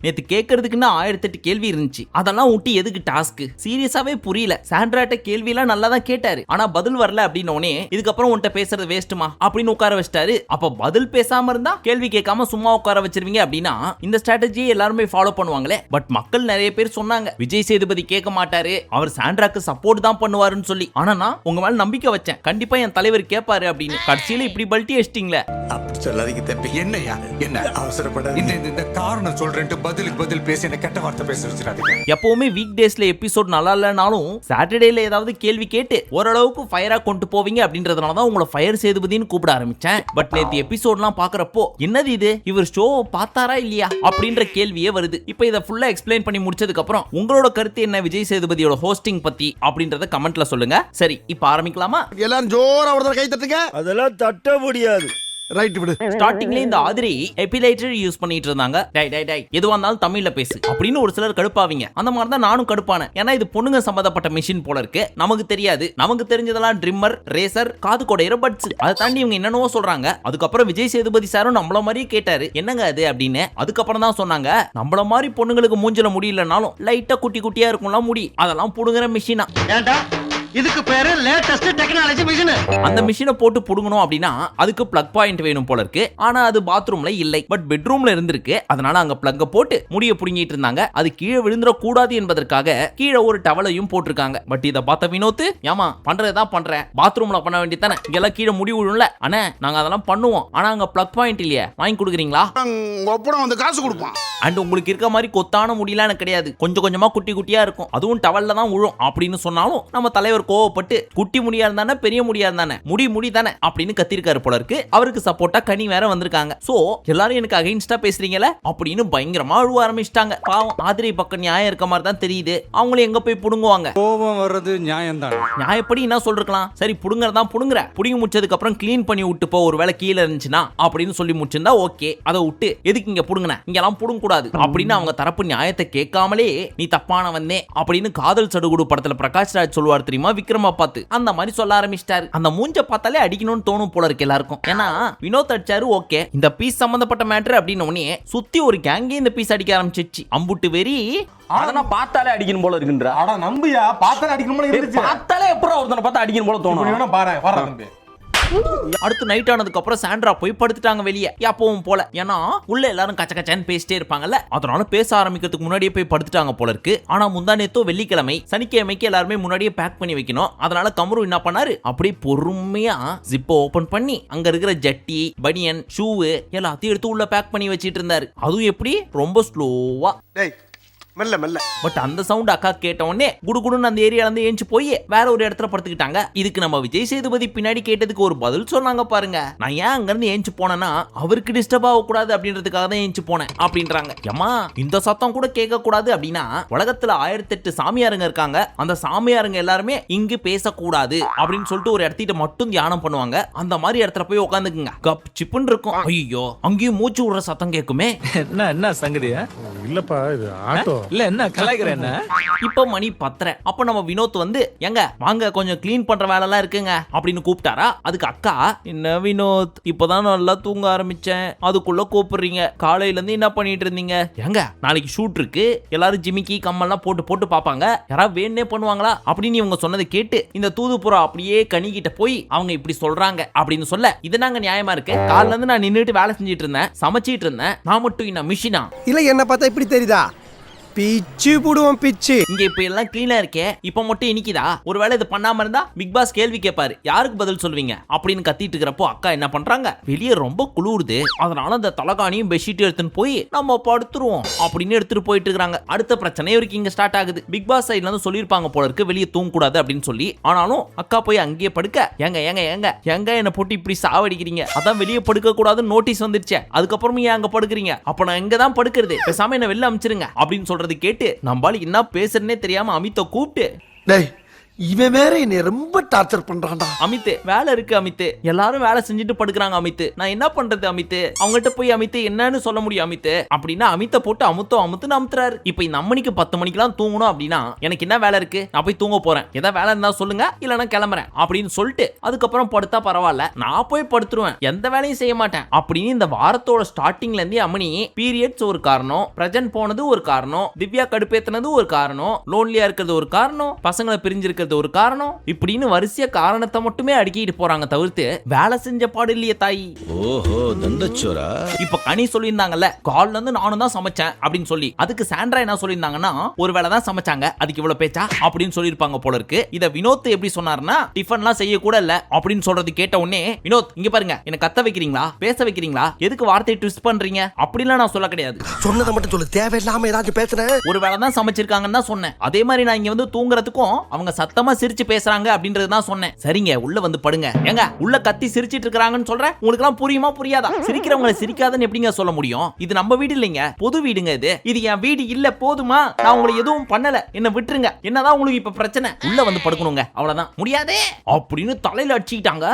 நேத்து கேட்கறதுக்குன்னு 1008 கேள்வி இருந்துச்சு. அதெல்லாம் ஊட்டி எதுக்கு டாஸ்க் சீரியஸாவே புரியல. சாண்ட்ராட்ட கேள்வி எல்லாம் நல்லா தான் கேட்டாரு, ஆனா பதில் வரல அப்படின்னோடனே இதுக்கப்புறம் உன்கிட்ட பேசுறது வேஸ்ட்டுமா அப்படின்னு உட்கார வச்சிட்டாரு. அப்ப பதில் பேசாம இருந்தா கேள்வி கேட்காம சும்மா உட்கார வச்சிருவீங்க அப்படின்னா இந்த ஸ்ட்ராட்டஜியை எல்லாருமே ஃபாலோ பண்ணுவாங்களே. பட் மக்கள் நிறைய பேர் சொன்னாங்க விஜய் சேதுபதி கேட்க மாட்டாரு, அவர் சாண்ட்ராக்கு சப்போர்ட் தான் பண்ணுவாருன்னு சொல்லி. ஆனா நான் உங்க மேல நம்பிக்கை வச்சேன், கண்டிப்பா என் தலைவர் கேட்பாரு அப்படின்னு. கடைசியில இப்படி பல்ட்டி அடிச்சிட்டீங்களே. அப்படி சொல்லாதீங்க தம்பி. என்னையா என்ன அவசரப்படாத. இந்த காரணம் சொல்றேன்ட்டு பதிலுக்கு பதில் பேசி என்ன கெட்ட வார்த்தை பேச வச்சிடாதீங்க. எப்பவுமே வீக் டேஸ்ல எபிசோட் நல்லா இல்லனாலும் சாட்டர்டேல ஏதாவது கேள்வி கேட்டு ஓரளவுக்கு ஃபயரா கொண்டு போவீங்க அப்படின்றதுனால தான் உங்களை ஃபயர் சேதுபதினு கூப்பிட ஆரம்பிச்சேன். பட் நேத்து எபிசோட்லாம் பாக்குறப்போ என்னது இது, இவர் ஷோ பார்த்தாரா இல்லையா அப்படின்ற கேள்வியே வருது. இப்போ இதை ஃபுல்லா எக்ஸ்பிளைன் பண்ணி முடிச்சதுக்கு அப்புறம் உங்களோட கருத்து என்ன விஜய் சேதுபதியோட ஹோஸ்டிங் பத்தி அப்படின்றத கமெண்ட்ல சொல்லுங்க. சரி இப்போ ஆரம்பிக்கலாமா? எல்லாரும் ஜோரா ஒருத்தர் கை தட்டுங்க. அதெல்லாம் தட்ட முடியாது. ரைட் விடு. ஸ்டார்டிங்ல இந்த ஆதிரி எபிலேட்டர் யூஸ் பண்ணிட்டு இருந்தாங்க. டை எதுவா இருந்தாலும் தமிழ்ல பேசு அப்படின்னு ஒரு சிலர் கடுப்பாவீங்க. அந்த மாதிரி தான் நானும் கடுப்பானேன். ஏன்னா இது பொண்ணுங்க சம்பந்தப்பட்ட மிஷின் போல இருக்கு, நமக்கு தெரியாது. நமக்கு தெரிஞ்சதெல்லாம் ட்ரிம்மர், ரேசர், காது கொடையிற பட்ஸ். அதை தாண்டி இவங்க என்னென்னவோ சொல்றாங்க. அதுக்கப்புறம் விஜய் சேதுபதி சாரும் நம்மள மாதிரியே கேட்டாரு என்னங்க அது அப்படின்னு. அதுக்கப்புறம் தான் சொன்னாங்க நம்மள மாதிரி பொண்ணுங்களுக்கு மூஞ்சில முடியலனாலும் லைட்டா குட்டி குட்டியா இருக்கும்ல முடி, அதெல்லாம் புடுங்குற மிஷினா. இதுக்கு பேரு லேட்டஸ்ட் டெக்னாலஜி மிஷின். அந்த மிஷினை போட்டு புடுங்கணும் அப்படின்னா அதுக்கு பிளக் பாயிண்ட் வேணும் போல இருக்கு. ஆனா அது பாத்ரூம்ல இல்லை, பட் பெட்ரூம்ல இருந்திருக்கு. அதனால அங்க பிளக்க போட்டு முடிய புடுங்கிட்டு இருந்தாங்க. அது கீழே விழுந்துட கூடாது என்பதற்காக கீழே ஒரு டவலையும் போட்டிருக்காங்க. பட் இதை பார்த்த வினோத், ஏமா பண்றதுதான் பண்றேன், பாத்ரூம்ல பண்ண வேண்டியதானே, இங்கெல்லாம் கீழே முடி விழும்ல. அண்ணே நாங்க அதெல்லாம் பண்ணுவோம், ஆனா அங்க பிளக் பாயிண்ட் இல்லையே, வாங்கி கொடுக்குறீங்களா? வந்து காசு கொடுப்பான். அண்ட் உங்களுக்கு இருக்க மாதிரி கொத்தான முடியலாம் எனக்கு கிடையாது, கொஞ்சம் கொஞ்சமா குட்டி குட்டியா இருக்கும், அதுவும் டவல்ல தான் விழும் அப்படின்னு சொன்னாலும் நம்ம தலைவர் கோவப்பட்டு குட்டி முடியா இருந்தானே பெரிய முடியா இருந்தானே முடி தானே அப்படின்னு கத்திருக்காரு போல இருக்கு. அவருக்கு சப்போர்ட்டா கனி வேற வந்திருக்காங்க. சோ எல்லாரும் எனக்கு அகைன்ஸ்டா பேசுறீங்கல அப்படின்னு பயங்கரமா அழுவ ஆரம்பிச்சிட்டாங்க. பாவம் ஆதிரை பக்கம் நியாயம் இருக்க மாதிரி தான் தெரியுது. அவங்களும் எங்க போய் புடுங்குவாங்க? கோபம் வர்றது நியாயம் தான். நியாயப்படி என்ன சொல்லிருக்கலாம், சரி புடுங்கறதா புடுங்குற, புடுங்கி முடிச்சதுக்கு அப்புறம் கிளீன் பண்ணி விட்டு போ, ஒரு வேளை கீழே இருந்துச்சுன்னா அப்படின்னு சொல்லி முடிச்சிருந்தா ஓகே. அதை விட்டு எதுக்கு இங்க புடுங்கின, இங்கெல்லாம் புடுங்க கூடாது அப்படின்னு அவங்க தரப்பு நியாயத்தை கேட்காமலே நீ தப்பான வந்தே அப்படின்னு காதல் சடுகுடு படத்துல பிரகாஷ் ராஜ் சொல்லுவார் தெரியுமா, விக்ரமா பார்த்து அந்த மாதிரி சொல்ல ஆரம்பிச்சிட்டாரு. அந்த மூஞ்ச பார்த்தாலே அடிக்கணும்னு தோணும் போல இருக்கு எல்லாருக்கும். ஏன்னா வினோத் அடிச்சாரு ஓகே, இந்த பீஸ் சம்பந்தப்பட்ட மேட்டர் அப்படின்னு உடனே சுத்தி ஒரு கேங்கே இந்த பீஸ் அடிக்க ஆரம்பிச்சிச்சு. அம்புட்டு வெறி அதெல்லாம் பார்த்தாலே அடிக்கணும் போல இருக்குன்ற. அட நம்பியா, பார்த்தாலே அடிக்கணும் போல இருந்துச்சு. பார்த்தாலே எப்பறம் ஒருத்தனை பார்த்தா அடிக்கணும் போல தோணும். பாரு வர தம்பி. அடுத்து நைட் ஆனதுக்கு அப்புறம் சாண்ட்ரா போய் படுத்துட்டாங்க வெளியே, எப்பவும் போல. ஏன்னா உள்ள எல்லாரும் கச்ச கச்சன்னு பேசிட்டே இருப்பாங்கல்ல, அதனால பேச ஆரம்பிக்கிறதுக்கு முன்னாடியே போய் படுத்துட்டாங்க போல இருக்கு. ஆனா முந்தானேத்தோ வெள்ளிக்கிழமை, சனிக்கிழமைக்கு எல்லாருமே முன்னாடியே பேக் பண்ணி வைக்கணும். அதனால கமரு என்ன பண்ணாரு, அப்படியே பொறுமையா ஜிப்பை ஓபன் பண்ணி அங்க இருக்கிற ஜட்டி, பனியன், ஷூ எல்லாத்தையும் எடுத்து உள்ள பேக் பண்ணி வச்சிட்டு இருந்தாரு. அதுவும் எப்படி, ரொம்ப ஸ்லோவா. மெல்ல மெல்ல. பட் அந்த சவுண்ட் அக்கா கேட்ட உடனே குடுகுடுன்னு அந்த ஏரியால இருந்து ஏஞ்சி போய் வேற ஒரு இடத்துல படுத்துக்கிட்டாங்க. இதுக்கு நம்ம விஜய் சேதுபதி பின்னாடி கேட்டதுக்கு ஒரு பதில் சொன்னாங்க பாருங்க. நான் ஏன் அங்க இருந்து ஏஞ்சி போனேன்னா அவருக்கு டிஸ்டர்ப் ஆக கூடாது அப்படின்றதுக்காக தான் ஏஞ்சி போனேன் அப்படின்றாங்க. ஏமா இந்த சத்தம் கூட கேட்க கூடாது அப்படின்னா உலகத்துல 1008 சாமியாருங்க இருக்காங்க, அந்த சாமியாருங்க எல்லாருமே இங்கு பேசக்கூடாது அப்படின்னு சொல்லிட்டு ஒரு இடத்திட்ட மட்டும் தியானம் பண்ணுவாங்க. அந்த மாதிரி இடத்துல போய் உட்காந்துக்குங்க, கப் சிப்புன்னு இருக்கும். ஐயோ அங்கேயும் மூச்சு விடுற சத்தம் கேட்குமே. என்ன சங்கதியா? இல்லப்பா இது ஆட்டோ இல்ல, என்ன கலாய்க்கிறேன் என்ன? இப்ப மணி 10:30. அப்ப நம்ம வினோத் வந்து எங்க வாங்க கொஞ்சம் கிளீன் பண்ற வேலை எல்லாம் இருக்குங்க அப்படின்னு கூப்பிட்டாரா. அதுக்கு அக்கா, என்ன வினோத் இப்பதான் நல்லா தூங்க ஆரம்பிச்சேன், அதுக்குள்ள கூப்பிடுறீங்க, காலையில இருந்து என்ன பண்ணிட்டு இருந்தீங்க? எங்க நாளைக்கு ஷூட் இருக்கு, எல்லாரும் ஜிமிக்கி கம்மெல்லாம் போட்டு போட்டு பாப்பாங்க, யாராவது வேணே பண்ணுவாங்களா அப்படின்னு இவங்க சொன்னதை கேட்டு இந்த தூதுப்புறா அப்படியே கனிக்கிட்ட போய் அவங்க இப்படி சொல்றாங்க அப்படின்னு சொல்ல, இது நாங்க நியாயமா இருக்கு, காலைல இருந்து நான் நின்னுட்டு வேலை செஞ்சிட்டு இருந்தேன், சமைச்சிட்டு இருந்தேன், நான் மட்டும் என்ன மிஷினா இல்ல என்ன பார்த்தா இப்படி தெரியுதா? பிச்சு போடுவோம் பிச்சு. இங்க இப்ப எல்லாம் கிளீனா இருக்கே, இப்ப மட்டும் இனிக்குதா? ஒருவேளை இது பண்ணாம இருந்தா பிக் பாஸ் கேள்வி கேட்பாரு, யாருக்கு பதில் சொல்வீங்க அப்படின்னு கத்திட்டு இருக்கிறப்போ அக்கா என்ன பண்றாங்க, வெளியே ரொம்ப குளிருது, அதனால அந்த தலகாணியும் பெட்ஷீட் எடுத்துன்னு போய் நம்ம படுத்துருவோம் அப்படின்னு எடுத்துட்டு போயிட்டு இருக்காங்க. அடுத்த பிரச்சனை இவருக்கு இங்க ஸ்டார்ட் ஆகுது. பிக் பாஸ் சைட்ல இருந்து சொல்லிருப்பாங்க போல இருக்கு வெளியே தூங்க கூடாது அப்படின்னு சொல்லி. ஆனாலும் அக்கா போய் அங்கேயே படுக்க, எங்க எங்க எங்க எங்க என்ன போட்டு இப்படி சாவடிக்கிறீங்க, அதான் வெளியே படுக்க கூடாதுன்னு நோட்டீஸ் வந்துருச்சு, அதுக்கப்புறம் ஏன் அங்க படுக்கிறீங்க, அப்ப நான் எங்க தான் படுக்கிறது, பேசாம என்ன வெளில அமிச்சிருங்க அப்படின்னு சொல்றது கேட்டு நம்மளால என்ன பேசுறதுனே தெரியாம அமித்த கூப்பிட்டு, டேய் இவன் வேற என்னை ரொம்ப டார்ச்சர் பண்றான்டா. அமித் வேலை இருக்கு அமித், எல்லாரும் வேலை செஞ்சுட்டு படுக்கிறாங்க அமித், நான் என்ன பண்றது அமித், அவங்ககிட்ட போய் அமித் என்னன்னு சொல்ல முடியும் அமித் அப்படின்னா அமித்தை போட்டு அமுத்துன்னு அமுத்துறாரு. இப்ப இந்த அம்மனிக்கு 10 மணிக்கெல்லாம் தூங்கணும் அப்படின்னா எனக்கு என்ன வேலை இருக்கு, நான் போய் தூங்க போறேன், ஏதாவது வேலை இருந்தா சொல்லுங்க இல்லைன்னா கிளம்புறேன் அப்படின்னு சொல்லிட்டு அதுக்கப்புறம் படுத்தா பரவாயில்ல, நான் போய் படுத்துருவேன், எந்த வேலையும் செய்ய மாட்டேன் அப்படின்னு இந்த வாரத்தோட ஸ்டார்டிங்ல இருந்தே அம்மனி பீரியட்ஸ் ஒரு காரணம், பிரஜன் போனது ஒரு காரணம், திவ்யா கடுப்பேத்தினது ஒரு காரணம், லோன்லியா இருக்கிறது ஒரு காரணம், பசங்களை பிரிஞ்சிருக்கிறது ஒரு காரணம், இப்படின்னு வரிசைய காரணத்தை மட்டுமே அடுக்கிட்டு போறாங்க தவிர்த்து வேலை செஞ்ச பாடு இல்லையே தாய். ஓஹோ தண்டச்சோரா. இப்ப கனி சொல்லியிருந்தாங்கல்ல கால்ல இருந்து நானும் தான் சமைச்சேன் அப்படின்னு சொல்லி, அதுக்கு சாண்ட்ரா என்ன சொல்லியிருந்தாங்கன்னா ஒரு வேளை தான் சமைச்சாங்க அதுக்கு இவ்வளவு பேச்சா அப்படின்னு சொல்லியிருப்பாங்க போல இருக்கு. இத வினோத் எப்படி சொன்னாருன்னா டிஃபன்லாம் செய்ய கூட இல்ல அப்படின்னு சொல்றது கேட்ட உடனே வினோத் இங்க பாருங்க என்ன கத்த வைக்கிறீங்களா பேச வைக்கிறீங்களா எதுக்கு வார்த்தையை ட்விஸ்ட் பண்றீங்க அப்படிலாம் நான் சொல்ல கிடையாது, சொன்னதை மட்டும் சொல்லு, தேவையில்லாம ஏதாச்சும் பேசுறேன். ஒரு வேளை தான் சமைச்சிருக்காங்கன்னு தான் சொன்னேன். அதே மாதிரி நான் இங்க வந்து தூங்குறதுக்கும் அவங்க சத்தமா சிரிச்சு பேசுறாங்க அப்படின்றது தான் சொன்னேன். சரிங்க உள்ள வந்து படுங்க, ஏங்க உள்ள கத்தி சிரிச்சிட்டு இருக்காங்கன்னு சொல்றேன், உங்களுக்கு எல்லாம் புரியுமா புரியாதா? சிரிக்கிறவங்களை சிரிக்காதுன்னு எப்படிங்க சொல்ல முடியும்? இது நம்ம வீடு இல்லைங்க, பொது வீடுங்க, இது என் வீடு இல்ல போதுமா? நான் உங்களுக்கு எதுவும் பண்ணல, என்ன விட்டுருங்க, என்னதான் உங்களுக்கு இப்ப பிரச்சனை? உள்ள வந்து படுக்கணுங்க அவ்வளவுதான், முடியாதே அப்படின்னு தலையில அடிச்சுக்கிட்டாங்க.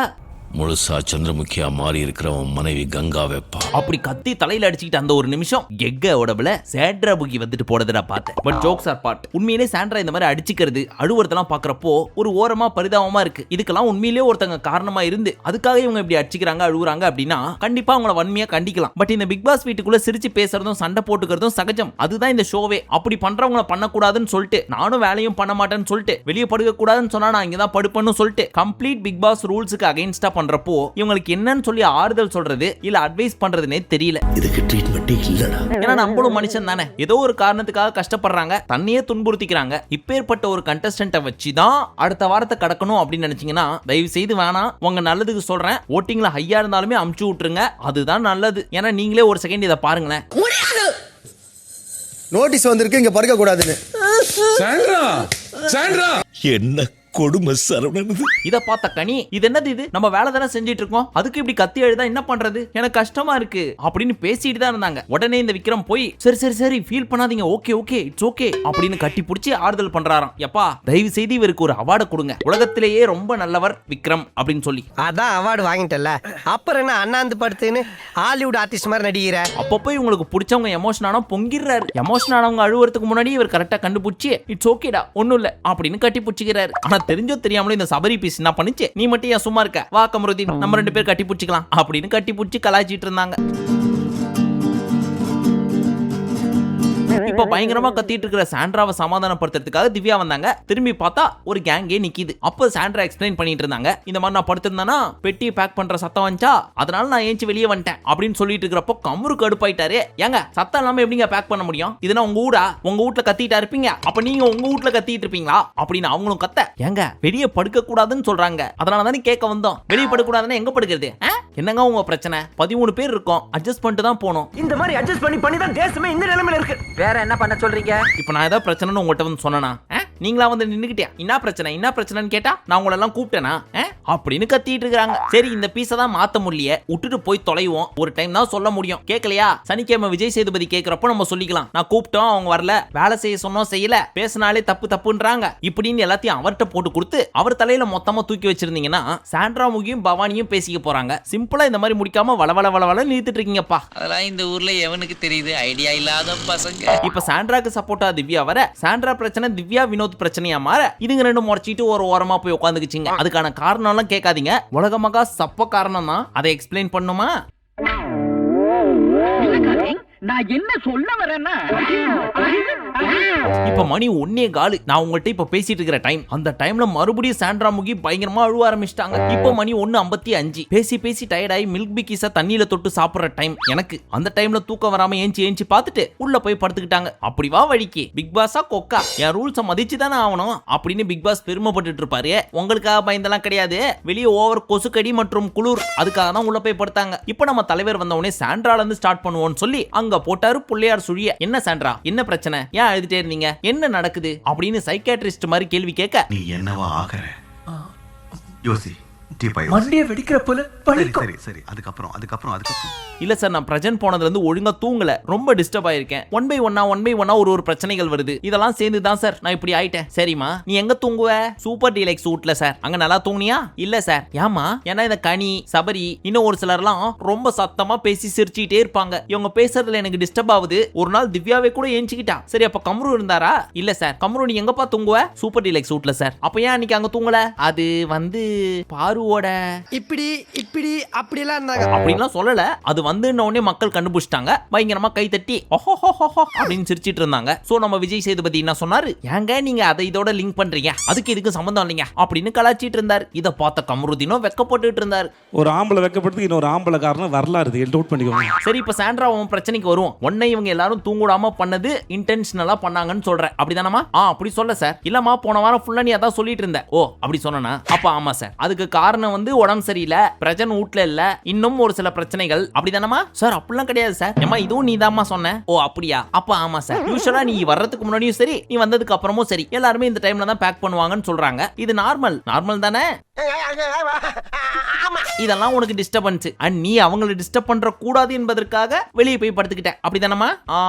முழுசா சந்திரமுகியா மாறி இருக்கிறவன் மனைவி கங்கா வெப்பா. அப்படி கத்தி தலையில அடிச்சுக்கிட்டு அந்த ஒரு நிமிஷம் கெக்க உடம்புல சாண்ட்ரா புகி வந்துட்டு போனதுடா பார்த்தேன். But jokes are part. உண்மையிலே சாண்ட்ரா இந்த மாதிரி அடிச்சுக்கிறது அழுவுறதெல்லாம் பாக்குறப்போ ஒரு ஓரமா பரிதாபமா இருக்கு. இதுக்கெல்லாம் உண்மையிலேயே ஒருத்தங்க காரணமா இருந்து அதுக்காக இவங்க இப்படி அடிச்சுக்கிறாங்க அழுவுறாங்க அப்படின்னா கண்டிப்பா அவங்கள வன்மையா கண்டிக்கலாம். பட் இந்த பிக் பாஸ் வீட்டுக்குள்ள சிரிச்சு பேசுறதும் சண்டை போட்டுக்கிறதும் சகஜம், அதுதான் இந்த ஷோவே. அப்படி பண்றவங்கள பண்ணக்கூடாதுன்னு சொல்லிட்டு நானும் வேலையும் பண்ண மாட்டேன்னு சொல்லிட்டு வெளியே படுக்க கூடாதுன்னு சொன்னா நான் இங்கதான் படுப்பேன்னு சொல்லிட்டு கம்ப்ளீட் பிக் பாஸ் ரூல்ஸுக்கு அகைன்ஸ்டா பண்றப்போ இவங்களுக்கு என்னன்னு சொல்லி ஆறுதல் சொல்றது இல்ல அட்வைஸ் பண்றதுனே தெரியல. இதுக்கு ட்ரீட்மெண்ட் இல்லடா. ஏன்னா நம்மளும் மனுஷன் தானே, ஏதோ ஒரு காரணத்துக்காக கஷ்டப்படுறாங்க, தன்னையே துன்புறுத்திக்கிறாங்க. இப்பேற்பட்ட ஒரு கண்டஸ்டன்ட்டை வச்சுதான் அடுத்த வாரத்தை கடக்கணும் அப்படின்னு நினைச்சீங்கன்னா தயவு செய்து வேணாம். உங்க நல்லதுக்கு சொல்றேன், ஓட்டிங்ல ஹையா இருந்தாலுமே அமுச்சு விட்டுருங்க, அதுதான் நல்லது. ஏன்னா நீங்களே ஒரு செகண்ட் இதை பாருங்களேன். நோட்டீஸ் வந்திருக்கு இங்க படுக்க கூடாதுன்னு. என்ன கொடுமை சரவணன். இத பார்த்த கனி இது என்னது, இது நம்ம வேலை தானே செஞ்சிட்டு இருக்கோம், அதுக்கு இப்படி கத்தி எழுதா என்ன பண்றது, எனக்கு கஷ்டமா இருக்கு அப்படின்னு பேசிட்டு தான் இருந்தாங்க. உடனே இந்த விக்ரம் போய் சரி சரி சரி ஃபீல் பண்ணாதீங்க, ஓகே ஓகே இட்ஸ் ஓகே அப்படின்னு கட்டி பிடிச்சி ஆறுதல் பண்றாராம். எப்பா தயவு செய்து இவருக்கு ஒரு அவார்டு கொடுங்க, உலகத்திலேயே ரொம்ப நல்லவர் விக்ரம் அப்படின்னு சொல்லி. அதான் அவார்டு வாங்கிட்டல, அப்புறம் என்ன அண்ணாந்து படுத்துன்னு ஹாலிவுட் ஆர்டிஸ்ட் மாதிரி நடிக்கிற. அப்பப்போ இவங்களுக்கு பிடிச்சவங்க எமோஷன் ஆனா பொங்கிடுறாரு. எமோஷன் ஆனவங்க அழுவுறதுக்கு முன்னாடி இவர் கரெக்டா கண்டுபிடிச்சி இட்ஸ் ஓகேடா ஒண்ணும் இல்ல அப்படின்னு கட்டி பிடிச்சிக்கிறாரு. ஆனா தெரிஞ்சோ தெரியாமலும் இந்த சபரி பீஸ் என்ன பண்ணிச்சு, நீ மட்டும் ஏன் சும்மா இருக்க, வா கமருதீன் நம்ம 2 பேர் கட்டி பிடிச்சிக்கலாம் அப்படின்னு கட்டி பிடிச்சி கலாய்ச்சிட்டு இருந்தாங்க. இப்ப பயங்கரமா கத்திட்டு இருக்கிற சாண்ட்ராவை சமாதானப்படுத்துறதுக்காக திவ்யா வந்தாங்க. திரும்பி பார்த்தா ஒரு கேங்கே நிக்குது. அப்ப சாண்ட்ரா எக்ஸ்பிளைன் பண்ணிட்டு இருந்தாங்க, இந்த மாதிரி நான் படுத்திருந்தேன்னா பெட்டியை பேக் பண்ற சத்தம் வந்துச்சா, அதனால நான் ஏஞ்சி வெளியே வந்துட்டேன் அப்படின்னு சொல்லிட்டு இருக்கிறப்போ கமரு கடுப்பாயிட்டாரு. ஏங்க சத்தம் இல்லாம எப்படிங்க பேக் பண்ண முடியும், இதுனா உங்க ஊடா, உங்க வீட்டுல கத்திட்டா இருப்பீங்க, அப்ப நீங்க உங்க வீட்டுல கத்திட்டு இருப்பீங்களா அப்படின்னு அவங்களும் கத்த. ஏங்க வெளியே படுக்க கூடாதுன்னு சொல்றாங்க, அதனால தானே கேட்க வந்தோம். வெளியே படுக்க கூடாதுன்னா எங்க படுக்கிறது, என்னங்க உங்க பிரச்சனை? 13 பேர் இருக்கோம், அட்ஜஸ்ட் பண்ணிட்டு தான் போனோம். இந்த மாதிரி அட்ஜஸ்ட் பண்ணி தான் தேசமே இந்த நிலைமையில இருக்கு. வேற என்ன பண்ண சொல்றீங்க? இப்ப நான் ஏதாவது பிரச்சனைன்னு உங்கள்கிட்ட வந்து சொன்னா நீங்களா வந்து நின்னுக்கிட்டியா என்ன பிரச்சனைன்னு கேட்டா நான் உங்களை எல்லாம் கூப்பிட்டேனா அப்படின்னு கத்திட்டு இருக்காங்க. சரி இந்த பீஸை தான் மாத்த முடியல, விட்டுட்டு போய் தொலைவோம், ஒரு டைம் தான் சொல்ல முடியும். கேட்கலையா சனிக்கிழமை விஜய் சேதுபதி கேட்கிறப்போ நம்ம சொல்லிக்கலாம், நான் கூப்பிட்டோம் அவங்க வரல, வேலை செய்ய சொன்னோம் செய்யல, பேசினாலே தப்புன்றாங்க இப்படின்னு எல்லாத்தையும் அவர்கிட்ட போட்டு கொடுத்து அவர் தலையில மொத்தமா தூக்கி வச்சிருந்தீங்கன்னா சாண்ட்ரா முகியும் பவானியும் பேசிக்க போறாங்க. சிம்பிளா இந்த மாதிரி முடிக்காம வளவள நிறுத்திட்டு இருக்கீங்கப்பா. அதெல்லாம் இந்த ஊர்ல எவனுக்கு தெரியுது, ஐடியா இல்லாத பசங்க. இப்ப சாண்ட்ராக்கு சப்போர்ட்டா திவ்யா வர, சாண்ட்ரா பிரச்சனை திவ்யா வினோத் பிரச்சனையா மாற, இதுங்க 2 முறைச்சிட்டு ஒரு ஓரமா போய் உட்காந்துக்குச்சிங்க. அதுக்கான காரணம் எல்லாம் கேட்காதீங்க, உலகமாக சப்ப காரணம் தான், அதை எக்ஸ்பிளைன் பண்ணுமா? நான் என்ன சொல்ல வரேன்னா, இப்ப மணி 1:15 நான் உங்கள்கிட்ட இப்ப பேசிட்டு இருக்கிற டைம். அந்த டைம்ல மறுபடியும் சாண்ட்ரா முகி பயங்கரமா அழுவ ஆரம்பிச்சிட்டாங்க. இப்ப மணி 1:55 பேசி டயர்ட் ஆகி மில்க் பிக்கிஸ தண்ணியில தொட்டு சாப்பிடுற டைம் எனக்கு. அந்த டைம்ல தூக்கம் வராம ஏஞ்சி பார்த்துட்டு உள்ள போய் படுத்துக்கிட்டாங்க. அப்படி வா வழிக்கு பிக் பாஸா கொக்கா, என் ரூல்ஸை மதிச்சு தானே ஆகணும் அப்படின்னு பிக் பாஸ் பெருமைப்பட்டு இருப்பாரு. உங்களுக்காக பயந்தெல்லாம் கிடையாது, வெளியே ஓவர் கொசுக்கடி மற்றும் குளிர், அதுக்காக தான் உள்ள போய் படுத்தாங்க. இப்ப நம்ம தலைவர் வந்த உடனே சாண்ட்ரால இருந்து ஸ்டார்ட் பண்ணுவோம்னு சொல்லி அங்க போட்டாரு புள்ளையார் சுழிய. என்ன சாண்ட்ரா என்ன பிரச்சனை, ஏன் அழுதுட்டே இருந்தீங்க, என்ன நடக்குது அப்படின்னு சைக்காட்ரிஸ்ட் மாதிரி கேள்வி கேட்க, நீ என்னவா ஆகற யோசி, மண்டியை வெடிக்கிற போல வலிக்கும். சரி அதுக்கப்புறம் இல்ல சார், நான் பிரஜன் போனதுல இருந்து ஒழுங்கா தூங்கல, ரொம்ப டிஸ்டர்ப் ஆயிருக்கேன். ஒன் பை ஒன்னா ஒரு பிரச்சனைகள் வருது. இதெல்லாம் சேர்ந்து தான் சார் நான் இப்படி ஆயிட்டேன். சரிமா, நீ எங்க தூங்குவ? சூப்பர் டீலக்ஸ் சூட்ல சார். அங்க நல்லா தூங்குனியா? இல்ல சார். ஏமா? ஏன்னா இந்த கனி, சபரி, இன்னும் ஒரு சிலர்லாம் ரொம்ப சத்தமா பேசி சிரிச்சுட்டே இருப்பாங்க. இவங்க பேசுறதுல எனக்கு டிஸ்டர்ப் ஆகுது. ஒரு நாள் திவ்யாவே கூட ஏஞ்சிக்கிட்டா. சரி, அப்ப கம்ரு இருந்தாரா? இல்ல சார். கம்ரு நீ எங்கப்பா தூங்குவ? சூப்பர் டீலக்ஸ் சூட்ல சார். அப்ப ஏன் அன்னைக்கு அங்க தூங்கல? அது வந்து பாருவோட இப்படி அப்படி எல்லாம் இருந்தாங்க. அப்படின்லாம் சொல்லல. அது வந்து உடனே மக்கள் கண்டுபிடிச்சிட்டாங்க. பயங்கரமா கை தட்டி ஓஹோ அப்படின்னு சிரிச்சிட்டு இருந்தாங்க. சோ நம்ம விஜய் சேதுபதி என்ன சொன்னாரு? ஏங்க நீங்க அதை இதோட லிங்க் பண்றீங்க, அதுக்கு இதுக்கு சம்பந்தம் இல்லைங்க அப்படின்னு கலாச்சிட்டு இருந்தார். இத பார்த்த கமருதீனும் வெக்கப்பட்டுட்டு இருந்தார். ஒரு ஆம்பளை வெக்கப்படுறதுக்கு இன்னொரு ஆம்பளை காரணம் வரலாறு இருக்கு. நோட் பண்ணிக்கோங்க. சரி, இப்ப சாண்ட்ரா உன் பிரச்சனைக்கு வருவோம். உன்னை இவங்க எல்லாரும் தூங்குடாம பண்ணது இன்டென்ஷனலா பண்ணாங்கன்னு சொல்றேன், அப்படிதானமா? அப்படி சொல்ல சார். இல்லமா, போன வாரம் ஃபுல்லா நீ அதான் சொல்லிட்டு இருந்த. ஓ, அப்படி சொன்னா? அப்ப ஆமா சார். அதுக்கு காரணம் வந்து உடம்பு சரியில்லை, பிரஜன் வீட்ல இல்ல, இன்னும் ஒரு சில பிரச்சனைகள், அப்படிதானமா சார்? அப்படிலாம் கிடையாது சார். ஏமா இதுவும் நீதாம்மா சொன்ன. ஓ அப்படியா? அப்ப ஆமா சார். யூசுவலா நீ வர்றதுக்கு முன்னாடியும் சரி, நீ வந்ததுக்கு அப்புறமும் சரி, எல்லாருமே இந்த டைம்ல தான் பேக் பண்ணுவாங்கன்னு சொல்றாங்க. இது நார்மல் தானே? இதெல்லாம் உனக்கு டிஸ்டர்பன்ஸ். அண்ட் நீ அவங்களை டிஸ்டர்ப் பண்ற கூடாது என்பதற்காக வெளியே போய் படுத்துக்கிட்ட, அப்படிதானமா?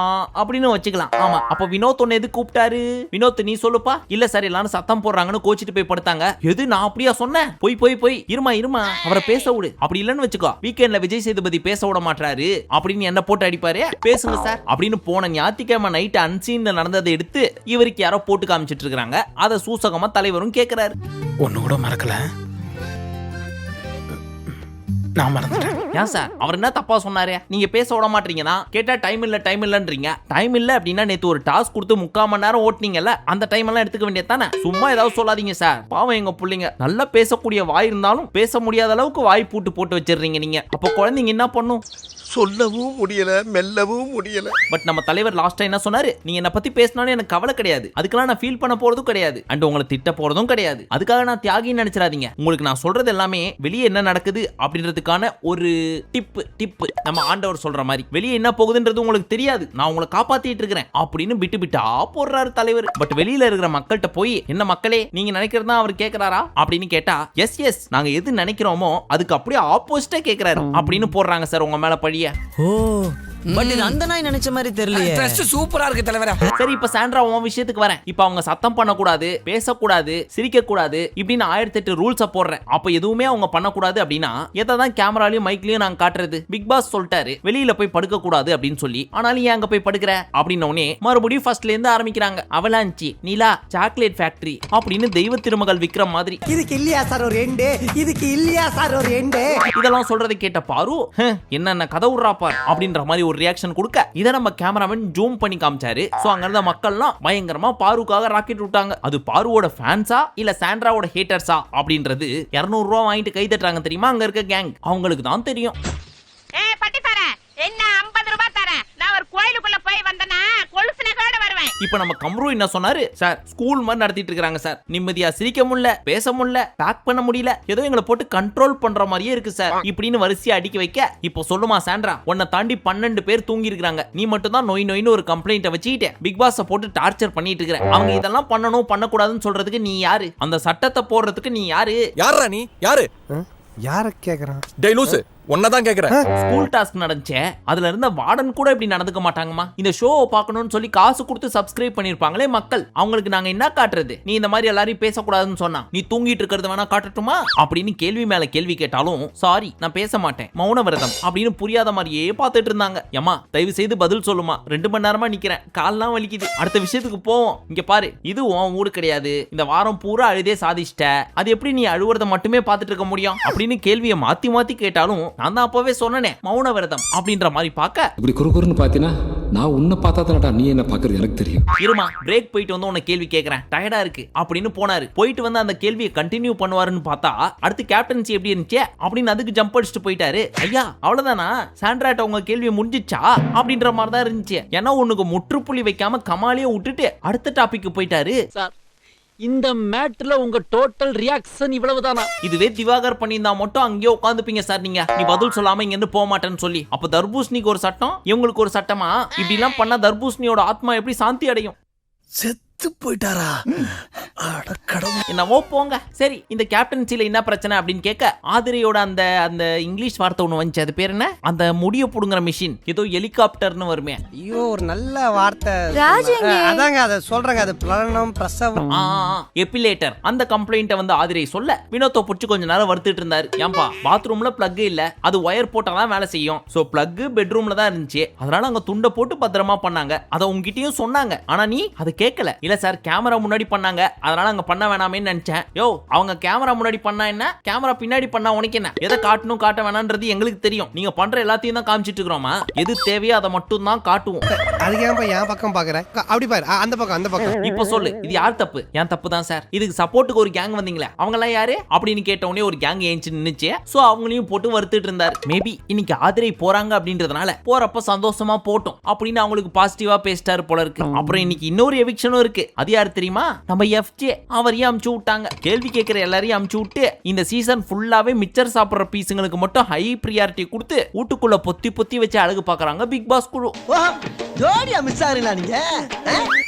அப்படின்னு வச்சுக்கலாம். ஆமா. அப்ப வினோத் உன்னை எது கூப்பிட்டாரு? வினோத் நீ சொல்லுப்பா. இல்ல சார், எல்லாரும் சத்தம் போடுறாங்கன்னு கோச்சிட்டு போய் படுத்தாங்க. எது நான் அப்படியா சொன்னேன்? போய் இருமா அவரை பேச விடு. அப்படி இல்லன்னு வச்சுக்கோ, வீக்கெண்ட்ல விஜய் சேதுபதி பேச விட மாட்டாரு அப்படின்னு என்ன போட்டு அடிப்பாரு. பேசுங்க சார் அப்படின்னு போன ஞாயிற்றுக்கிழமை நைட் அன்சீன்ல நடந்ததை எடுத்து இவருக்கு யாரோ போட்டு காமிச்சிட்டு இருக்காங்க. அதை சூசகமா தலைவரும் கேட்கிறாரு. ஒண்ணு கூட மறக்கல, நான் மறந்துட்டேன். ஏன் சார், அவர் என்ன தப்பா சொன்னாரு? நீங்க பேச விட மாட்டீங்கன்னா கேட்டா டைம் இல்லன்றீங்க. டைம் இல்ல அப்படின்னா நேத்து ஒரு டாஸ்க் கொடுத்து 3/4 மணி நேரம் ஓட்டுனீங்கல்ல, அந்த டைம் எல்லாம் எடுத்துக்க வேண்டியது தானே? சும்மா ஏதாவது சொல்லாதீங்க சார். பாவம் எங்க பிள்ளைங்க. நல்லா பேசக்கூடிய வாய் இருந்தாலும் பேச முடியாத அளவுக்கு வாய் போட்டு வச்சிடுறீங்க நீங்க. அப்ப குழந்தைங்க என்ன பண்ணும்? சொல்லவும் முடியல, மெல்லவும் முடியல. பட் நம்ம தலைவர் லாஸ்டா என்ன சொன்னாரு? நீங்க என்ன பத்தி பேசினாலும் எனக்கு கவலை கிடையாது, அதுக்கெல்லாம் நான் ஃபீல் பண்ண போறதும் கிடையாது, அண்ட் உங்களை திட்ட போறதும் கிடையாது. அதுக்காக நான் தியாகின்னு நினைச்சிடாதீங்க. உங்களுக்கு நான் சொல்றது எல்லாமே வெளியே என்ன நடக்குது அப்படின்றதுக்கான ஒரு டிப். நம்ம ஆண்டவர் சொல்ற மாதிரி வெளியே என்ன போகுதுன்றது உங்களுக்கு தெரியாது, நான் உங்களை காப்பாத்திட்டு இருக்கிறேன் அப்படின்னு பிட்டா போடுறாரு தலைவர். பட் வெளியில இருக்கிற மக்கள்கிட்ட போய் என்ன மக்களே நீங்க நினைக்கிறதா அவர் கேட்கிறாரா அப்படின்னு கேட்டா, எஸ் நாங்க எது நினைக்கிறோமோ அதுக்கு அப்படியே ஆப்போசிட்டா கேட்கிறாரு அப்படின்னு போடுறாங்க சார் உங்க மேல பழிய. ஓ, பட் இது அந்த நாய் நினைச்ச மாதிரி தெரியலையே. ட்ரெஸ் சூப்பரா இருக்கு தலைவரே. சரி, இப்ப சாண்ட்ரா உன் விஷயத்துக்கு வரேன். இப்ப அவங்க சத்தம் பண்ணக்கூடாது, பேசக்கூடாது, சிரிக்க கூடாது இப்படின்னு 1008 ரூல்ஸ போடுறேன். அப்ப எதுவுமே அவங்க பண்ணக்கூடாது அப்படின்னா எதை தான் கேமராலையும் மைக்லயும் நாங்க காட்டுறது? பிக் பாஸ் சொல்லிட்டாரு வெளியில போய் படுக்க கூடாது அப்படின்னு சொல்லி, ஆனாலும் ஏன் அங்க போய் படுக்கிற அப்படின்னே மறுபடியும் ஃபர்ஸ்ட்ல இருந்து ஆரம்பிக்கிறாங்க. அவலாஞ்சி, நிலா, சாக்லேட் ஃபேக்டரி அப்படின்னு தெய்வ திருமகள் விக்ரம் மாதிரி. இதுக்கு இல்லையா சார் ஒரு எண்டு? இதுக்கு இல்லையா சார் ஒரு எண்டு? இதெல்லாம் சொல்றதை கேட்ட பாரு என்ன கதை விடுறா பார் அப்படின்ற மாதிரி ஒரு ரியாக்ஷன் கொடுக்க, இத நம்ம கேமராமேன் ஜூம் பண்ணி காமிச்சாரு. சோ அங்க இருந்த மக்கள்லாம் பயங்கரமா பாருக்காக ராக்கெட் விட்டாங்க. அது பாருவோட ஃபேன்ஸா இல்ல சாண்ட்ராவோட ஹேட்டர்ஸா அப்படின்றது 200 ரூபாய் வாங்கிட்டு கை தட்டுறாங்க தெரியுமா அங்க இருக்க கேங், அவங்களுக்கு தான் தெரியும். இப்ப நம்ம கம்ரு என்ன சொன்னாரு? சார் ஸ்கூல் மாதிரி நடத்திட்டு இருக்காங்க சார், நிம்மதியா சிரிக்க முடியல, பேச முடியல, பேக் பண்ண முடியல, ஏதோ எங்களை போட்டு கண்ட்ரோல் பண்ற மாதிரியே இருக்கு சார் இப்படின்னு வரிசையா அடிக்க வைக்க, இப்போ சொல்லுமா சாண்ட்ரா, உன்னை தாண்டி 12 பேர் தூங்கி இருக்காங்க, நீ மட்டும் தான் நோயின்னு ஒரு கம்ப்ளைண்ட்டை வச்சுக்கிட்டு பிக் பாஸ போட்டு டார்ச்சர் பண்ணிட்டு இருக்க. அவங்க இதெல்லாம் பண்ணணும் பண்ணக்கூடாதுன்னு சொல்றதுக்கு நீ யாரு? அந்த சட்டத்தை போடுறதுக்கு நீ யாரு? யாரா நீ? யாரு? யார கேக்குறான்? டேய் லூசு, ஒன்னதான் கேக்குறேன். ஸ்கூல் டாஸ்க் நடந்துச்சே, அதுல இருந்த வார்டன் கூட இப்படி நடந்துக்க மாட்டாங்கம்மா. இந்த ஷோவை பார்க்கணும்னு சொல்லி காசு கொடுத்து சப்ஸ்கிரைப் பண்ணிருப்பாங்களே மக்கள், அவங்களுக்கு நாங்க என்ன காட்டுறது? நீ இந்த மாதிரி எல்லாரையும் பேசக்கூடாதுன்னு சொன்னா நீ தூங்கிட்டு இருக்கிறது வேணா காட்டட்டுமா அப்படின்னு கேள்வி மேல கேள்வி கேட்டாலும் சாரி நான் பேச மாட்டேன், மௌன விரதம் அப்படின்னு புரியாத மாதிரியே பார்த்துட்டு இருந்தாங்க. ஏமா தயவு செய்து பதில் சொல்லுமா, 2 மணி நேரமா நிக்கிறேன், கால்லாம் வலிக்குது. அடுத்த விஷயத்துக்கு போவோம். இங்க பாரு, இது உன் ஊரு கிடையாது, இந்த வாரம் பூரா அழுதே சாதிச்சிட்ட, அது எப்படி நீ அழுவுறத மட்டுமே பார்த்துட்டு இருக்க முடியும் அப்படின்னு கேள்வியை மாத்தி கேட்டாலும் நான் தான் அப்பவே சொன்னனே மௌன விரதம் அப்படின்ற மாதிரி பார்க்க, இப்படி குறுகுறுன்னு பாத்தீனா நான் உன்னை பார்த்தா நீ என்ன பாக்குறது எனக்கு தெரியும். இருமா பிரேக் போயிட்டு வந்து உன்னை கேள்வி கேட்கறேன், டயர்டா இருக்கு அப்படின்னு போனாரு. போயிட்டு வந்து அந்த கேள்வியை கண்டினியூ பண்ணுவாருன்னு பார்த்தா அடுத்து கேப்டன்சி எப்படி இருந்துச்சு அப்படின்னு அதுக்கு ஜம்ப் அடிச்சுட்டு போயிட்டாரு. ஐயா அவ்வளவுதானா, சாண்ட்ராட்ட உங்க கேள்வி முடிஞ்சிச்சா அப்படின்ற மாதிரி தான் இருந்துச்சு. ஏன்னா உனக்கு முற்றுப்புள்ளி வைக்காம கமாலியே விட்டுட்டு அடுத்த டாபிக் போயிட்டாரு. இந்த மேட்ல உங்க டோட்டல் ரியாக்ஷன் இவ்வளவுதானா? இதுவே திவாகர் பண்ணியிருந்தா மட்டும் அங்கேயே உட்காந்துப்பீங்க சார் நீங்க, நீ பதில் சொல்லாம இங்க இருந்து போக மாட்டேன்னு சொல்லி. அப்ப தர்பூசணிக்கு ஒரு சட்டம், இவங்களுக்கு ஒரு சட்டமா? இப்படி எல்லாம் பண்ணா தர்பூசணியோட ஆத்மா எப்படி சாந்தி அடையும்? செத்து போயிட்டாரா? அட என்னவோ போங்க. சரி, இந்த கேப்டன்சில என்ன பிரச்சனை அப்படின்னு கேட்க ஆதிரையோட அந்த அந்த இங்கிலீஷ் வார்த்தை ஒண்ணு வந்துச்சு. அது பேர் என்ன? அந்த முடிய புடுங்குற மிஷின், ஏதோ ஹெலிகாப்டர்னு வருமே. ஐயோ ஒரு நல்ல வார்த்தை. ராஜேங்க. அதாங்க அதை சொல்றேங்க. அது பிளனம் பிரசவம் எபிலேட்டர். அந்த கம்ப்ளைண்ட்டை வந்து ஆதிரை சொல்ல வினோத்தை புடிச்சு கொஞ்ச நேரம் வறுத்துட்டு இருந்தாரு. ஏன்பா பாத்ரூம்ல பிளக் இல்ல, அது ஒயர் போட்டாதான் வேலை செய்யும். சோ பிளக் பெட்ரூம்ல தான் இருந்துச்சு, அதனால அங்க துண்டை போட்டு பத்திரமா பண்ணாங்க. அதை உங்ககிட்டயும் சொன்னாங்க, ஆனா நீ அதை கேட்கல. இல்ல சார், கேமரா முன்னாடி பண்ணாங்க, அதனால அங்க பண்ண வேணாமேன்னு நினைச்சேன். யோ, அவங்க கேமரா முன்னாடி பண்ணா என்ன, கேமரா பின்னாடி பண்ணா உனக்கு என்ன? எதை காட்டணும் காட்ட வேணான்றது எங்களுக்கு தெரியும். நீங்க பண்ற எல்லாத்தையும் தான் காமிச்சிட்டு இருக்கிறோமா. எது தேவையோ அதை மட்டும் தான் காட்டுவோம். அதுக்கு ஏன் என் பக்கம் பாக்குறேன்? அப்படி பாரு, அந்த பக்கம் அந்த பக்கம். இப்ப சொல்லு, இது யார் தப்பு? என் தப்பு தான் சார். இதுக்கு சப்போர்ட்டுக்கு ஒரு கேங் வந்தீங்களே, அவங்க எல்லாம் யாரு அப்படின்னு கேட்ட உடனே ஒரு கேங் ஏஞ்சி நின்னுச்சு. சோ அவங்களையும் போட்டு வறுத்துட்டு இருந்தாரு. மேபி இன்னைக்கு ஆதிரை போறாங்க அப்படின்றதுனால போறப்ப சந்தோஷமா போட்டோம் அப்படின்னு அவங்களுக்கு பாசிட்டிவா பேசிட்டாரு போல இருக்கு. அப்புறம் இன்னைக்கு இன்னொரு எவிக்ஷனும் இருக்கு. அது யாரு தெரியுமா? நம்ம எஃப்ஜே. அவரையும் அமுச்சு விட்டாங்க. கேள்வி கேட்கிற எல்லாரையும் அமுச்சு விட்டு இந்த சீசன் ஃபுல்லாவே மிச்சர் சாப்பிடுற பீஸுங்களுக்கு மட்டும் ஹை பிரியாரிட்டி கொடுத்து வீட்டுக்குள்ள பொத்தி பொத்தி வச்சு அழகு பாக்குறாங்க பிக் பாஸ் குழு. ஜோடியா மிஸ் ஆறீங்களா நீங்க?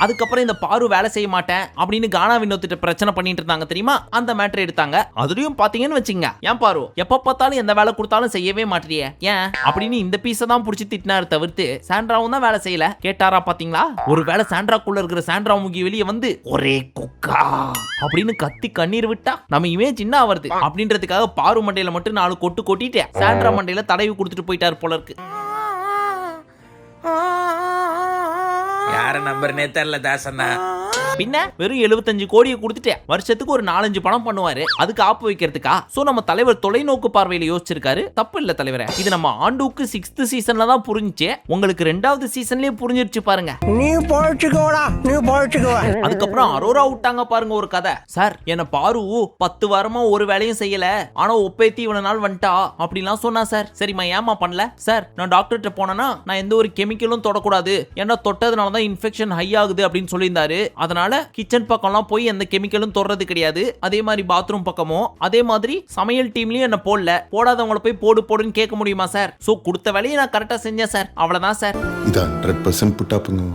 அதுக்கப்புறம் இந்த பாரு வேலை செய்ய மாட்டேன் அப்படின்னு கானா வினோத்திட்ட பிரச்சனை பண்ணிட்டு இருந்தாங்க தெரியுமா? அந்த மேட்டர் எடுத்தாங்க. அதுலயும் பாத்தீங்கன்னு வச்சுங்க, ஏன் பாரு எப்ப பார்த்தாலும் எந்த வேலை கொடுத்தாலும் செய்யவே மாட்டேறியே ஏன் அப்படின்னு இந்த பீஸை தான் புடிச்சு திட்டினாரு. தவிர்த்து சாண்ட்ராவும் தான் வேலை செய்யல. கேட்டாரா பாத்தீங்களா? ஒருவேளை சாண்ட்ராக்குள்ள இருக்கிற சாண்ட்ரா முகி வெளியே வந்து ஒரே குக்கா அப்படின்னு கத்தி கண்ணீர் விட்டா நம்ம இமேஜ் என்ன ஆவறது அப்படின்றதுக்காக பாரு மண்டையில மட்டும் 4 கொட்டு கொட்டிட்டு சாண்ட்ரா மண்டையில தடவி கொடுத்துட்டு போயிட்டாரு போல இருக்கு. யார நம்பர்னே தெரியல தாசண்ணா. பின்ன வெறும் 75 கோடியை கொடுத்துட்டு வருஷத்துக்கு ஒரு 4-5 படம் பண்ணுவாரு. அதுக்கு ஆப்பு வைக்கிறதுக்கா? சோ நம்ம தலைவர் தொலைநோக்கு பார்வையில யோசிச்சிருக்காரு. தப்பு இல்ல தலைவரே. இது நம்ம ஆண்டுக்கு 6th சீசன்ல தான் புரிஞ்சுச்சு. உங்களுக்கு 2வது சீசன்லயே புரிஞ்சிருச்சு பாருங்க. நீ போயிட்டுக்கோடா, நீ போயிட்டுக்கோ. அதுக்கப்புறம் அரோரா விட்டாங்க பாருங்க ஒரு கதை. சார், என்ன பாரு 10 வாரமா ஒரு வேலையும் செய்யல, ஆனா ஒப்பேத்தி இவ்வளவு நாள் வந்துட்டா அப்படிலாம் சொன்னா சார். சரிம்மா ஏமா பண்ணல சார்? நான் டாக்டர்கிட்ட போனேன்னா நான் எந்த ஒரு கெமிக்கலும் தொடக்கூடாது, ஏன்னா தொட்டதுனாலதான் இன்ஃபெக்ஷன் ஹை ஆகுது அப்படின்னு சொல்லியிருந்தாரு. அதனால கிச்சன் பக்கம்லாம் போய் எந்த கெமிக்கலும் தொடுறது கிடையாது. அதே மாதிரி பாத்ரூம் பக்கமும், அதே மாதிரி சமையல் டீம்லயும் என்ன போடல. போடாதவங்கள போய் போடு போடுன்னு கேட்க முடியுமா சார்? சோ கொடுத்த வேலையை நான் கரெக்டா செஞ்சேன் சார், அவ்வளவுதான் சார். இது 100% புட்டாப்புங்க.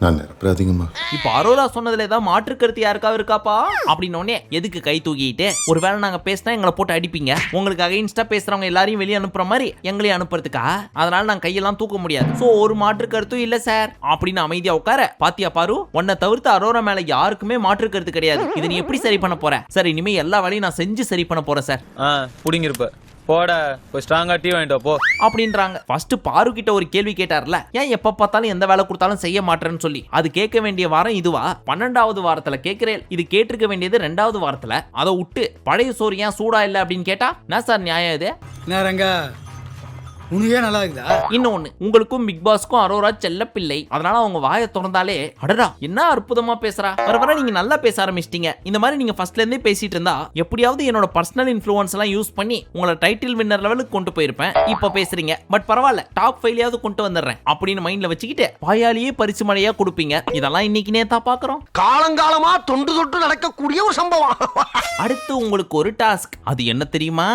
நான் நிரப்பராதீங்கம்மா. இப்ப அரோரா சொன்னதுல ஏதாவது மாற்று கருத்து யாருக்காவது இருக்காப்பா அப்படின்னு எதுக்கு கை தூக்கிட்டு ஒருவேளை நாங்க பேசினா எங்களை போட்டு அடிப்பீங்க, உங்களுக்கு அகைன்ஸ்டா பேசுறவங்க எல்லாரையும் வெளியே அனுப்புற மாதிரி எங்களையும் அனுப்புறதுக்கா? அதனால நான் கையெல்லாம் தூக்க முடியாது. சோ ஒரு மாற்று கருத்தும் இல்ல சார் அப்படின்னு அமைதியா உட்கார. பாத்தியா பாரு, உன்னை தவிர்த்து அரோரா மேல யாருக்குமே மாற்று கருத்து கிடையாது. இது நீ எப்படி சரி பண்ண போற? சார், இனிமே எல்லா வேலையும் நான் செஞ்சு சரி பண்ண போறேன் சார். புடிங்கிருப்ப போட போய் ஸ்ட்ராங்கா டீ வாங்கிட்டு போ அப்படின்றாங்க. ஃபர்ஸ்ட் பாரு கிட்ட ஒரு கேள்வி கேட்டார்ல, ஏன் எப்ப பார்த்தாலும் எந்த வேலை கொடுத்தாலும் செய்ய மாட்டேன்னு சொல்லி. அது கேட்க வேண்டிய வாரம் இதுவா? 12வது வாரத்துல கேட்கிறேன். இது கேட்டிருக்க வேண்டியது 2வது வாரத்துல. அதை விட்டு பழைய சோறு ஏன் சூடா இல்ல அப்படின்னு கேட்டா என்ன சார் நியாயம் இது? நேரங்க உனக்கே நல்லா இருக்குதா? இன்னொன்னு, உங்களுக்கும் பிக் பாஸ்க்கும் அரோரா செல்ல பிள்ளை. அதனால அவங்க வாயை திறந்தாலே அடடா என்ன அற்புதமா பேசுறா. வர வர நீங்க நல்லா பேச ஆரம்பிச்சிட்டீங்க. இந்த மாதிரி நீங்க ஃபர்ஸ்ட்ல இருந்தே பேசிட்டு இருந்தா எப்படியாவது என்னோட பர்சனல் இன்ஃப்ளூயன்ஸ் எல்லாம் யூஸ் பண்ணி உங்களை டைட்டில் வின்னர் லெவலுக்கு கொண்டு போயிருப்பேன். இப்ப பேசுறீங்க, பட் பரவாயில்ல, டாப் 5லயாவது கொண்டு வந்துடுறேன் அப்படின்னு மைண்ட்ல வச்சுக்கிட்டு வாயாலேயே பரிசு மழையா கொடுப்பீங்க. இதெல்லாம் இன்னைக்கு நேத்தா பாக்குறோம். காலங்காலமா தொண்டு தொட்டு நடக்கக்கூடிய ஒரு சம்பவம். அடுத்து உங்களுக்கு ஒரு டாஸ்க். அது என்ன தெரியுமா?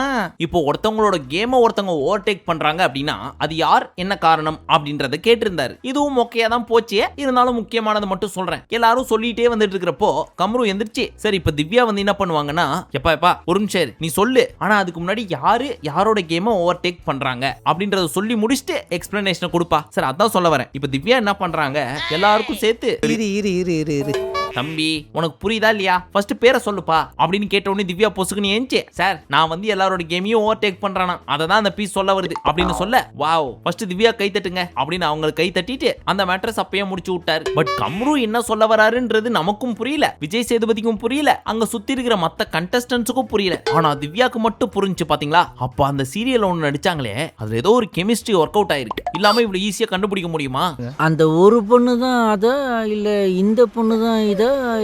இப்போ ஒருத்தவங்களோட கேமை ஒருத்தவங்க ஓவர்டேக் பண்றாங்க அப்படின்னா அது யார், என்ன காரணம் அப்படின்றத கேட்டிருந்தாரு. இதுவும் மொக்கையா தான் போச்சு. இருந்தாலும் முக்கியமானது மட்டும் சொல்றேன். எல்லாரும் சொல்லிட்டே வந்துட்டு இருக்கிறப்போ கம்ரு எந்திரிச்சு, சரி இப்ப திவ்யா வந்து என்ன பண்ணுவாங்கன்னா, எப்பா ஒரு நிமிஷம் நீ சொல்லு, ஆனா அதுக்கு முன்னாடி யாரோட கேமை ஓவர்டேக் பண்றாங்க அப்படின்றத சொல்லி முடிச்சுட்டு எக்ஸ்பிளனேஷன் கொடுப்பா. சார் அதான் சொல்ல வரேன். இப்ப திவ்யா என்ன பண்றாங்க, எல்லாருக்கும் சேர்த்து இரு தம்பி உனக்கு புரியுதா இல்லையா, ஃபர்ஸ்ட் பேரை சொல்லுப்பா அப்படின்னு கேட்ட உடனே திவ்யா பொசுக்குன்னு ஏஞ்சி, சார் நான் வந்து எல்லாரோட கேமையும் ஓவர்டேக் பண்றானா, அதை தான் அந்த பீஸ் சொல்ல வருது அப்படின்னு சொல்ல, வாவ் ஃபர்ஸ்ட் திவ்யா கை தட்டுங்க அப்படின்னு அவங்க கை தட்டிட்டு அந்த மேட்டரை அப்பயே முடிச்சு விட்டாரு. பட் கம்ரு என்ன சொல்ல வராருன்றது நமக்கும் புரியல, விஜய் சேதுபதிக்கும் புரியல, அங்க சுத்தி இருக்கிற மத்த கண்டஸ்டன்ட்ஸுக்கும் புரியல. ஆனா திவ்யாக்கு மட்டும் புரிஞ்சு பாத்தீங்களா? அப்ப அந்த சீரியல் ஒன்னு நடிச்சாங்களே, அதுல ஏதோ ஒரு கெமிஸ்ட்ரி ஒர்க் அவுட் ஆயிருக்கு. இல்லாம இவ்வளவு ஈஸியா கண்டுபிடிக்க முடியுமா? அந்த ஒரு பொண்ணு தான் அதா இல்ல இந்த பொண்ணு தான் இதா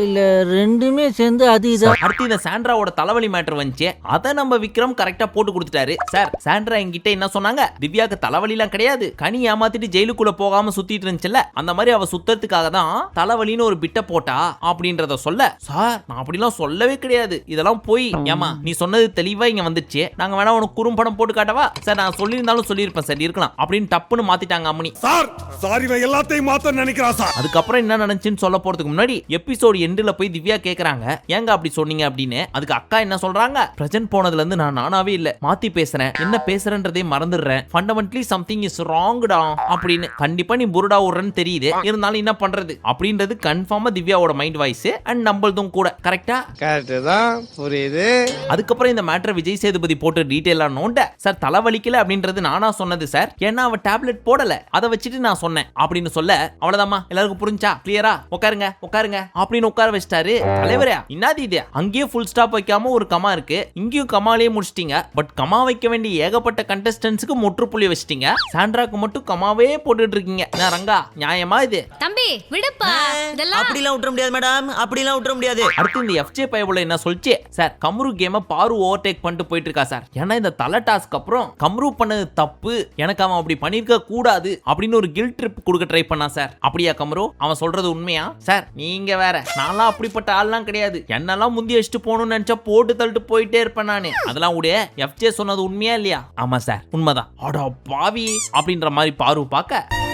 இல்ல ரெண்டுமே சேர்ந்து அது இதா? அடுத்து இந்த சாண்ட்ராவோட தலைவலி மேட்டர் வந்துச்சு. அதை நம்ம விக்ரம் கரெக்டா போட்டு கொடுத்துட்டாரு. சார் சாண்ட்ரா என்கிட்ட என்ன சொன்னாங்க, திவ்யாக்கு தலைவலிலாம் கிடையாது, கனி ஏமாத்திட்டு ஜெயிலுக்குள்ள போகாம சுத்திட்டு இருந்துச்சுல, அந்த மாதிரி அவ சுத்தறதுக்காக தான் தலைவலின்னு ஒரு பிட்ட போட்டா அப்படின்றத சொல்ல, சார் நான் அப்படிலாம் சொல்லவே கிடையாது, இதெல்லாம் போய். ஏமா நீ சொன்னது தெளிவா இங்க வந்துச்சு, நாங்க வேணா உனக்கு குறும்படம் போட்டு காட்டவா? சார் நான் சொல்லியிருந்தாலும் சொல்லியிருப்பேன் சார், இருக்கலாம் அப்படின்னு டப்புன்னு மாத்திட்டாங்க அம்மனி. சார் சாரி எல்லாத்தையும் மாத்த நினைக்கிறா சார். அதுக்கப்புறம் என்ன நடந்துச்சுன்னு சொல்ல போறதுக்கு முன்னாடி எபிசோட் எண்டுல போய் திவ்யா கேக்குறாங்க ஏங்க அப்படி சொன்னீங்க அப்படின்னு. அதுக்கு அக்கா என்ன சொல்றாங்க, பிரசன்ட் போனதுல இருந்து நான் நானாவே இல்ல, மாத்தி பேசுறேன், என்ன பேசுறேன்றதே மறந்துடுறேன், ஃபண்டமெண்டலி சம்திங் இஸ் ராங்டா அப்படின்னு. கண்டிப்பா நீ புருடா விடுறன்னு தெரியுது, இருந்தாலும் என்ன பண்றது அப்படின்றது கன்ஃபார்மா திவ்யாவோட மைண்ட் வாய்ஸ் அண்ட் நம்மளதும் கூட. கரெக்டா? கரெக்ட் தான், புரியுது. அதுக்கப்புறம் இந்த மேட்டர் விஜய் சேதுபதி போட்டு டீடைலா நோண்ட, சார் தலைவலிக்கல அப்படின்றது நானா சொன்னது சார், ஏன்னா அவ டேப்லெட் போடல, அதை வச்சுட்டு நான் சொன்னேன் அப்படின்னு சொல்ல, அவ்வளவுதாமா எல்லாருக்கும் புரிஞ்சா, கிளியரா, உட்காருங்க உட்காருங்க அப்படின்னு உட்கார வச்சிட்டாரு. தலைவரே என்னது இது, அங்கேயே ஃபுல் ஸ்டாப் வைக்காம ஒரு கமா இருக்கு, இங்கேயும் கமாலே முடிச்சிட்டீங்க, பட் கமா வைக்க வேண்டிய ஏகப்பட்ட கண்டஸ்டன்ட்ஸ்க்கு முற்றுப்புள்ளி வச்சிட்டீங்க, சாண்ட்ராக்கு மட்டும் கமாவே போட்டுட்டு இருக்கீங்க. நான் ரங்கா நியாயமா இது? தம்பி விடுப்பா, இதெல்லாம் அப்படிலாம் விட்டுற முடியாது மேடம், அப்படிலாம் விட்டுற முடியாது. அடுத்து இந்த எஃப்ஜே பையபுல என்ன சொல்லிச்சு, சார் கம்ரு கேம பாரு ஓவர்டேக் பண்ணிட்டு போயிட்டு இருக்கா சார், ஏன்னா இந்த தலை டாஸ்க் அப்புறம் கம்ரு பண்ணது தப்பு, எனக்கு அவன் அப்படி பண்ணிருக்க கூடாது அப்படின்னு ஒரு கில்ட் ட்ரிப் கொடுக்க ட்ரை பண்ணா சார். அப்படியா கம்ரு, அவன் சொல்றது உண்மையா சார்? நீங்க வேற, நான்லாம் அப்படிப்பட்ட ஆள்லாம் கிடையாது, என்னெல்லாம் முந்தி வச்சுட்டு போகணும்னு நினைச்சா போட்டு தள்ளிட்டு போயிட்டே இருப்பேன் நானு. அதெல்லாம் உடைய எஃப்ஜே சொன்னது உண்மையா இல்லையா? ஆமா சார் உண்மைதான். அடா பாவி அப்படின்ற மாதிரி பாரு பார்க்க,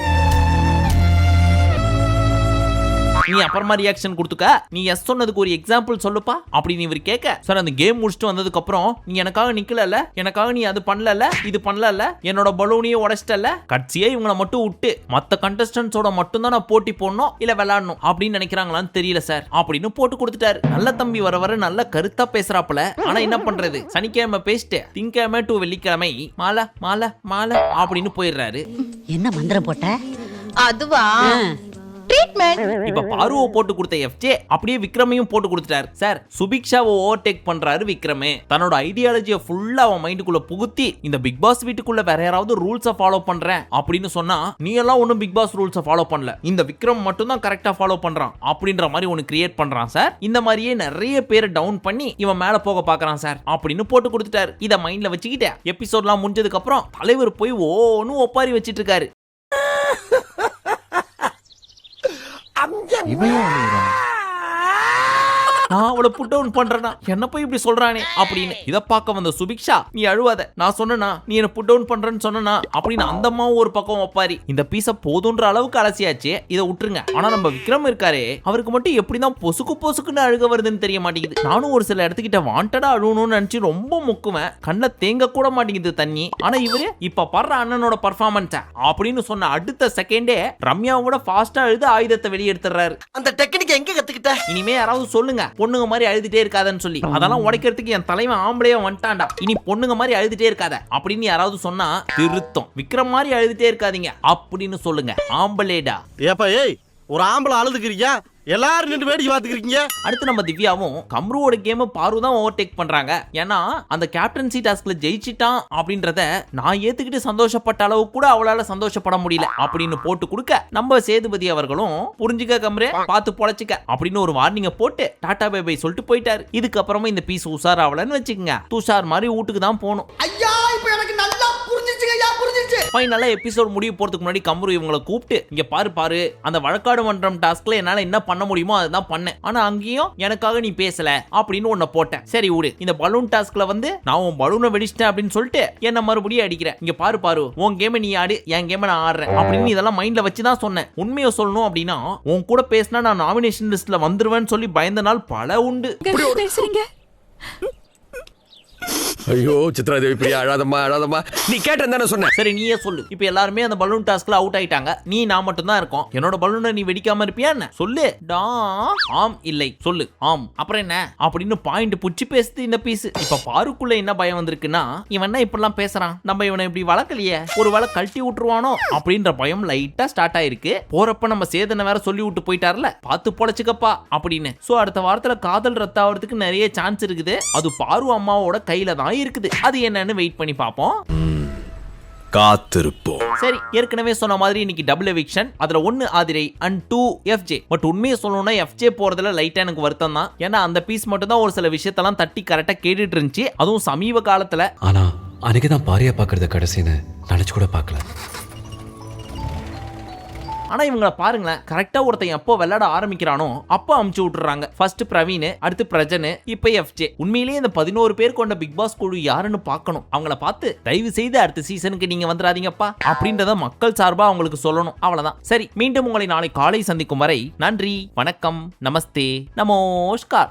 நீ அப்புறமா ரியாக்ஷன் கொடுத்துக்க, நீ எஸ் சொன்னதுக்கு ஒரு எக்ஸாம்பிள் சொல்லுப்பா அப்படின்னு இவர் கேட்க, சார் அந்த கேம் முடிச்சுட்டு வந்ததுக்கு அப்புறம் நீ எனக்காக நிக்கல, எனக்காக நீ அது பண்ணல, இது பண்ணல, என்னோட பலூனையும் உடைச்சிட்டல, கட்சியே இவங்களை மட்டும் விட்டு மத்த கண்டஸ்டன்ஸோட மட்டும் தான் நான் போட்டி போடணும் இல்ல விளையாடணும் அப்படின்னு நினைக்கிறாங்களான்னு தெரியல சார் அப்படின்னு போட்டு கொடுத்துட்டாரு. நல்ல தம்பி வர வர நல்ல கருத்தா பேசுறாப்புல, ஆனா என்ன பண்றது, சனிக்கிழமை பேசிட்டு திங்கக்கிழமை டு வெள்ளிக்கிழமை மாலை மாலை மாலை அப்படின்னு போயிடுறாரு. என்ன மந்திரம் போட்ட? அதுவா இப்ப பாருவை போட்டு கொடுத்த எஃப்ஜே அப்படியே விக்ரமையும் போட்டு கொடுத்துட்டாரு. சார் சுபிக்ஷாவை ஓவர்டேக் பண்றாரு விக்ரமே, தன்னோட ஐடியாலஜியை ஃபுல்லா அவன் மைண்டுக்குள்ள புகுத்தி இந்த பிக் பாஸ் வீட்டுக்குள்ள வேற யாராவது ரூல்ஸை ஃபாலோ பண்றேன் அப்படின்னு சொன்னா, நீ எல்லாம் ஒன்னும் பிக் பாஸ் ரூல்ஸை ஃபாலோ பண்ணல, இந்த விக்ரம் மட்டும் தான் கரெக்டா ஃபாலோ பண்றான் அப்படின்ற மாதிரி ஒன்னு கிரியேட் பண்றான் சார். இந்த மாதிரியே நிறைய பேரை டவுன் பண்ணி இவன் மேல போக பாக்குறான் சார் அப்படின்னு போட்டு கொடுத்துட்டாரு. இத மைண்ட்ல வச்சுக்கிட்டு எபிசோட்லாம் முடிஞ்சதுக்கு அப்புறம் தலைவர் போய் ஓன்னு ஒப்பாரி வச்சிட்டு இருக்காரு. நான் அவளை புட் டவுன் பண்றேனா, என்ன போய் இப்படி சொல்றானே அப்படின்னு. இத பார்க்க வந்த சுபிக்ஷா, நீ அழுவாத, நான் சொன்னா நீ என்ன புட் டவுன் பண்றேன்னு சொன்னா அப்படின்னு அந்த அம்மாவும் ஒரு பக்கம் ஒப்பாரி. இந்த பீஸ போதுன்ற அளவுக்கு அலசியாச்சு, இதை விட்டுருங்க. ஆனா நம்ம விக்ரம் இருக்காரே, அவருக்கு மட்டும் எப்படிதான் பொசுக்கு பொசுக்குன்னு அழுக வருதுன்னு தெரிய மாட்டேங்குது. நானும் ஒரு சில இடத்துக்கிட்ட வாண்டடா அழுகணும்னு நினைச்சு ரொம்ப முக்குவேன், கண்ணில் தேங்க கூட மாட்டேங்குது தண்ணி. ஆனா இவரு இப்ப படுற அண்ணனோட பர்ஃபார்மன்ஸ் அப்படின்னு சொன்ன அடுத்த செகண்டே ரம்யாவோட ஃபாஸ்டா அழுது ஆயுதத்தை வெளியெடுத்துறாரு. அந்த டெக்னிக் எங்க கத்துக்கிட்ட? இனிமே யாராவது சொல்லுங்க பொண்ணுங்க மாதிரி அழுதுட்டே இருக்காதன்னு சொல்லி, அதெல்லாம் உடைக்கிறதுக்கு என் தலைவன் ஆம்பளையா வந்துட்டான்டா, இனி பொண்ணுங்க மாதிரி அழுதுட்டே இருக்காத அப்படின்னு யாராவது சொன்னா திருத்தம், விக்ரம் மாதிரி அழுதுட்டே இருக்காதீங்க அப்படின்னு சொல்லுங்க, ஆம்பளேடா. ஏப்பா ஏய், ஒரு ஆம்பளை அழுதுக்கிறீங்க, எல்லாரும் நின்று வேடிக்கை பார்த்துக்கிறீங்க. அடுத்து நம்ம திவ்யாவும் கம்ருவோட கேம் பாரு தான் ஓவர்டேக் பண்றாங்க. ஏன்னா அந்த கேப்டன்சி டாஸ்க்ல ஜெயிச்சிட்டான் அப்படின்றத நான் ஏத்துக்கிட்டு சந்தோஷப்பட்ட அளவு கூட அவளால சந்தோஷப்பட முடியல அப்படின்னு போட்டு கொடுக்க, நம்ம சேதுபதி அவர்களும் புரிஞ்சுக்க கம்ரே, பார்த்து பொழைச்சிக்க அப்படின்னு ஒரு வார்னிங்க போட்டு டாடா பை பை சொல்லிட்டு போயிட்டாரு. இதுக்கப்புறமா இந்த பீஸ் உஷார் ஆகலன்னு வச்சுக்கோங்க, துஷார் மாதிரி வீட்டுக்கு தான் போகணும். ஐயா இப்போ எனக்கு நல்லா புரிஞ்சிச்சுங்க, ஐயா புரிஞ்சிச்சு. ஃபைனலா எபிசோட் முடிய போறதுக்கு முன்னாடி கம்ரு இவங்களை கூப்பிட்டு, இங்க பாரு அந்த வழக்காடு மன்றம் டாஸ்க்ல என்னால என்ன பண்ண முடியுமோ அதுதான் பண்ணேன், ஆனா அங்கேயும் எனக்காக நீ பேசல அப்படின்னு ஒன்ன போட்டேன். சரி விடு, இந்த பலூன் டாஸ்க்ல வந்து நான் உன் பலூனை வெடிச்சிட்டேன் அப்படின்னு சொல்லிட்டு என்ன மறுபடியும் அடிக்கிறேன். இங்க பாரு உன் கேமை நீ ஆடு, என் கேமை நான் ஆடுறேன் அப்படின்னு இதெல்லாம் மைண்ட்ல வச்சுதான் சொன்னேன். உண்மையை சொல்லணும் அப்படின்னா உன் கூட பேசினா நான் நாமினேஷன் லிஸ்ட்ல வந்துருவேன்னு சொல்லி பயந்த நாள் பல உண்டு. ஐயோ சித்ராதேவி பிரியா, அழாதம்மா, நீ கேட்டேன்னு சொன்னேன். சரி நீயே சொல்லு, இப்போ எல்லாருமே அந்த பலூன் டாஸ்க்ல அவுட் ஆயிட்டாங்க, நீ நான் மட்டும் தான் இருக்கோம், என்னோட பலூனை நீ வெடிக்காம இருப்பியா என்ன? சொல்லு டா. ஆம் இல்லை சொல்லு ஆம், அப்புறம் என்ன அப்படின்னு பாயிண்ட் புடிச்சு பேசுது இந்த பீஸ். இப்ப பாருக்குள்ள என்ன பயம் வந்திருக்குன்னா, இவன் என்ன இப்படிலாம் பேசுறான், நம்ம இவனை இப்படி வளர்க்கலையே, ஒரு வேளை கழட்டி விட்டுருவானோ அப்படின்ற பயம் லைட்டா ஸ்டார்ட் ஆயிருக்கு. போறப்ப நம்ம சேதனை வேற சொல்லி விட்டு போயிட்டார்ல, பார்த்து பொழைச்சுக்கப்பா அப்படின்னு. சோ அடுத்த வாரத்துல காதல் ரத்தாவதுக்கு நிறைய சான்ஸ் இருக்குது, அது பாரு அம்மாவோட கையில தான் இருக்குது. அது என்னன்னு வெயிட் பண்ணி பாப்போம், காத்திருப்போம். சரி ஏற்கனவே சொன்ன மாதிரி இன்னைக்கு டபுள் எவிக்ஷன், அதுல 1 ஆதிரை அண்ட் 2 எஃப்ஜே. பட் உண்மையை சொல்லணும்னா எஃப்ஜே போறதுல லைட்டா எனக்கு வருத்தம் தான். ஏன்னா அந்த பீஸ் மட்டும் தான் ஒரு சில விஷயத்தெல்லாம் தட்டி கரெக்டா கேட்டுட்டு இருந்துச்சு, அதுவும் சமீப காலத்துல. ஆனா அன்னைக்கு தான் பாரியா பாக்குறத கடைசின்னு நினைச்சு கூட பார்க்கல. ஆனா இவங்கள பாருங்களேன், கரெக்டா ஒருத்தன் எப்போ விளையாட ஆரம்பிக்கிறானோ அப்போ அமுச்சு விட்டுறாங்க. ஃபர்ஸ்ட் பிரவீன், அடுத்து பிரஜன், இப்ப எஃப்ஜே. உண்மையிலேயே இந்த 11 பேர் கொண்ட பிக் பாஸ் குழு யாருன்னு பார்க்கணும். அவங்கள பார்த்து தயவு செய்து அடுத்த சீசனுக்கு நீங்க வந்துடாதீங்கப்பா அப்படின்றத மக்கள் சார்பா அவங்களுக்கு சொல்லணும். அவ்வளவுதான். சரி, மீண்டும் உங்களை நாளை காலை சந்திக்கும் வரை நன்றி, வணக்கம், நமஸ்தே, நமோஸ்கார்.